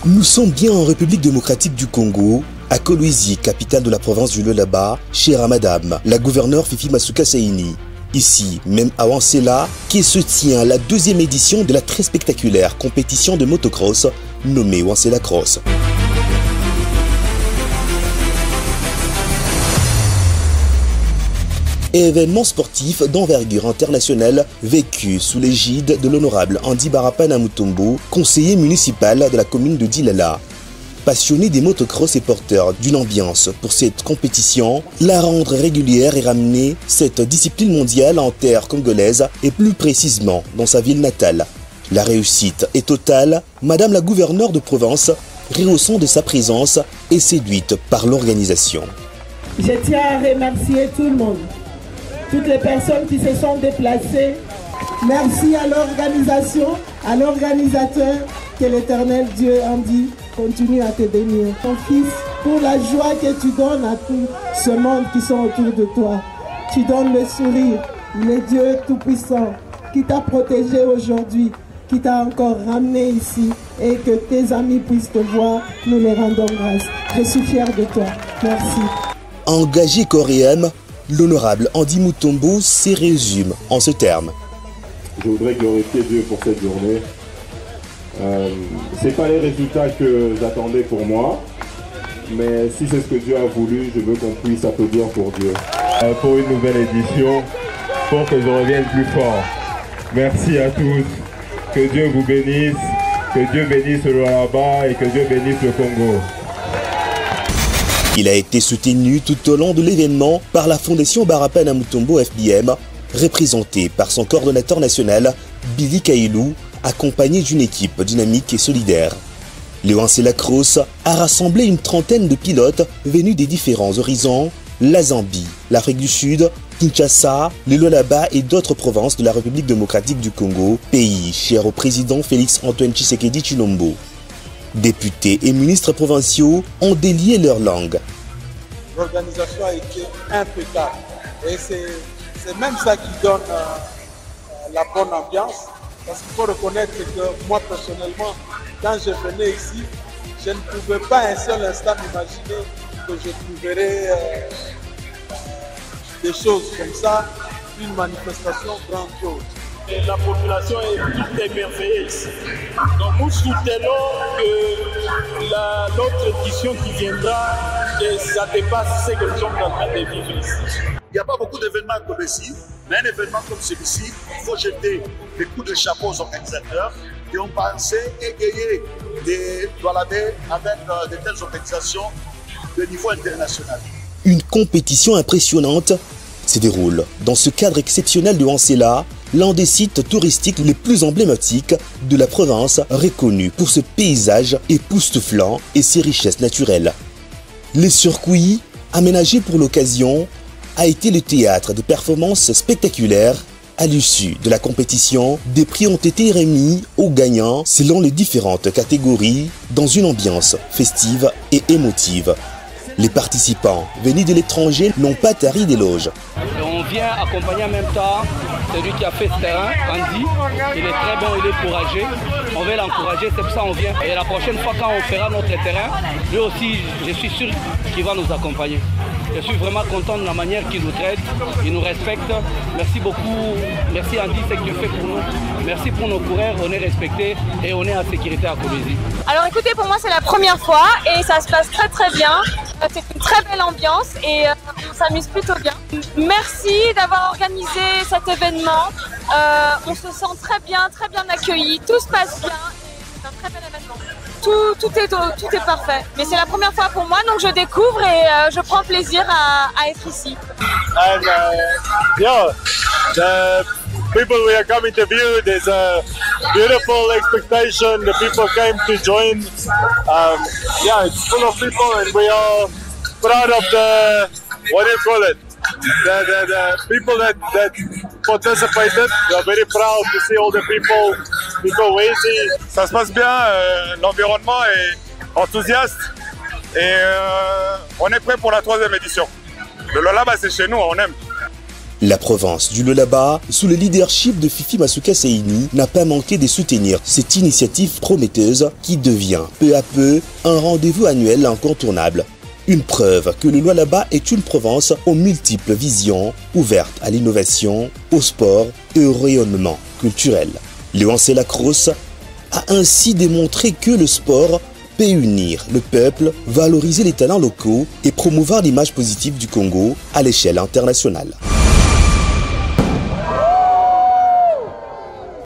Nous sommes bien en République démocratique du Congo, à Kolwezi, capitale de la province du Lualaba, chez Ramadam, la gouverneure Fifi Masuka Saini. Ici, même à Wansela, qui se tient la deuxième édition de la très spectaculaire compétition de motocross nommée Wansela Cross. Événement sportif d'envergure internationale vécu sous l'égide de l'honorable Andy Barapana Mutombo, conseiller municipal de la commune de Dilala. Passionné des motocross et porteur d'une ambiance pour cette compétition, la rendre régulière et ramener cette discipline mondiale en terre congolaise et plus précisément dans sa ville natale. La réussite est totale, Madame la gouverneure de province, rehaussant de sa présence et séduite par l'organisation. Je tiens à remercier tout le monde, toutes les personnes qui se sont déplacées. Merci à l'organisation, à l'organisateur, que l'Éternel Dieu Andy continue à te bénir. Ton fils, pour la joie que tu donnes à tout ce monde qui sont autour de toi. Tu donnes le sourire, le Dieu Tout-Puissant qui t'a protégé aujourd'hui, qui t'a encore ramené ici et que tes amis puissent te voir. Nous les rendons grâce. Je suis fier de toi. Merci. Engagé coréen, l'honorable Andy Mutombo se résume en ce terme. Je voudrais glorifier Dieu pour cette journée. Ce n'est pas les résultats que j'attendais pour moi, mais si c'est ce que Dieu a voulu, je veux qu'on puisse applaudir pour Dieu. Pour une nouvelle édition, pour que je revienne plus fort. Merci à tous. Que Dieu vous bénisse, que Dieu bénisse le Lualaba et que Dieu bénisse le Congo. Il a été soutenu tout au long de l'événement par la Fondation Barapana Mutombo FBM, représentée par son coordonnateur national, Billy Kailou, accompagné d'une équipe dynamique et solidaire. Le Wansela Cross a rassemblé une trentaine de pilotes venus des différents horizons, la Zambie, l'Afrique du Sud, Kinshasa, le Lualaba et d'autres provinces de la République démocratique du Congo, pays cher au président Félix-Antoine Tshisekedi Tshilombo. Députés et ministres provinciaux ont délié leur langue. L'organisation a été impeccable et c'est même ça qui donne la bonne ambiance. Parce qu'il faut reconnaître que moi personnellement, quand je venais ici, je ne pouvais pas un seul instant imaginer que je trouverais des choses comme ça, une manifestation grandiose. Et la population est toute émerveillée ici. Donc nous soutenons que l'autre édition qui viendra, et ça dépasse ce que nous sommes en train de vivre ici. Il n'y a pas beaucoup d'événements comme ici, mais un événement comme celui-ci, il faut jeter des coups de chapeau aux organisateurs qui ont pensé égayer des Lualabais avec de telles organisations de niveau international. Une compétition impressionnante se déroule dans ce cadre exceptionnel de Wansela, l'un des sites touristiques les plus emblématiques de la province, reconnu pour ce paysage époustouflant et ses richesses naturelles. Les circuits, aménagés pour l'occasion, a été le théâtre de performances spectaculaires. À l'issue de la compétition, des prix ont été remis aux gagnants selon les différentes catégories dans une ambiance festive et émotive. Les participants venus de l'étranger n'ont pas tari d'éloges. On vient accompagner en même temps celui qui a fait ce terrain, Andy. Il est très bon, il est courageux. On veut l'encourager, c'est pour ça qu'on vient. Et la prochaine fois quand on fera notre terrain, lui aussi, je suis sûr qu'il va nous accompagner. Je suis vraiment content de la manière qu'il nous traite, il nous respecte. Merci beaucoup, merci Andy, c'est ce que tu fais pour nous. Merci pour nos coureurs, on est respectés et on est en sécurité à Kolwezi. Alors écoutez, pour moi c'est la première fois et ça se passe très très bien. C'est une très belle ambiance et on s'amuse plutôt bien. Merci d'avoir organisé cet événement. On se sent très bien accueillis, tout se passe bien. C'est un très bel événement. Tout est parfait. Mais c'est la première fois pour moi, donc je découvre et je prends plaisir à être ici. And the people we are coming to view, there's a beautiful expectation. The people came to join. It's full of people and we are proud of the, what do you call it? The people that participated. We are very proud to see all the people go easy. Ça se passe bien, l'environnement est enthousiaste et on est prêt pour la 3e édition. Le Lualaba c'est chez nous, on aime. La province du Lualaba, sous le leadership de Fifi Masuka Seini, n'a pas manqué de soutenir cette initiative prometteuse qui devient peu à peu un rendez-vous annuel incontournable. Une preuve que le Lualaba est une province aux multiples visions, ouverte à l'innovation, au sport et au rayonnement culturel. Léon Lacrosse a ainsi démontré que le sport peut unir le peuple, valoriser les talents locaux et promouvoir l'image positive du Congo à l'échelle internationale.